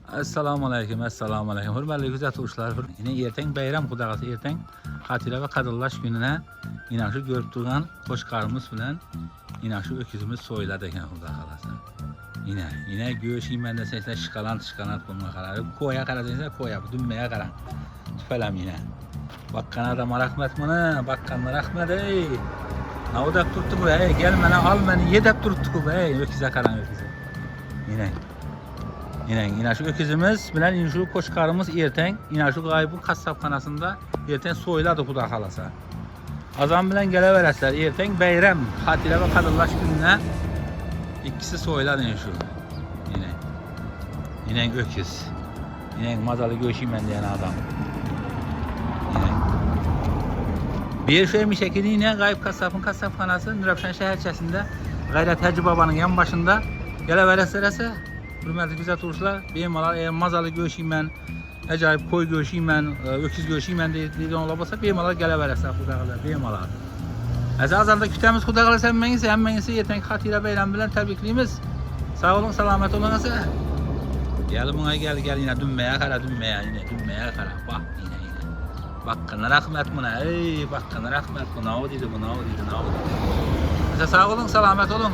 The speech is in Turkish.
Assalamu aleyküm, assalamu aleyküm. Hürmetli güzel turuşlar. Yine erten bayram kudagası erten Hatire ve Kadırlaş gününe inanışı görüp duran koşkarımız bilen inanışı öküzümüz soyladı eken kudagası. Yine göğüşeyim ben de sesle şıkalan bulma kararı. Koya karadenize koya, bu dümmeye karan. Tüfelem yine. Bakkana da rahmet bana, bakkanlar rahmet ey. Navudak tuttu bu ey, gel bana al beni yedep tuttu bu ey. Öküze karan öküze. Yine şu öküzümüz bilen şu koşkarımız erten şu gaybı kasapxanasında erten soyladı Xuda halasa. Azam bilen geleveresler erten bayram Hatire ve Kadırlaş gününe ikisi soyladı şu. Yine öküz. Yine mazalı göğüşeyim ben diyen adam. Bir şey mi şekilde yine gayb kasapxanası Nurafşan şehirçesinde Gayret Hacı Baba'nın yan başında gelevereslerese hürmetli güzel turuşlar, beymalar mazalı göğüşeyim ben, acayip koy göğüşeyim ben, öküz göğüşeyim ben dediğin olabasa beymalar geleveresler Xudağlar, beymalar. Azalda kütemiz Xudağlar emmengisi yetenek Hatire Beyran bilen tebrikliyimiz. Sağ olun, selamet olun asa. Gel buna gel yine dümmeye kara kara, bak yine. Bakkana rahmet buna, ey bakkana rahmet buna, o dedi. Sağ olun, selamet olun.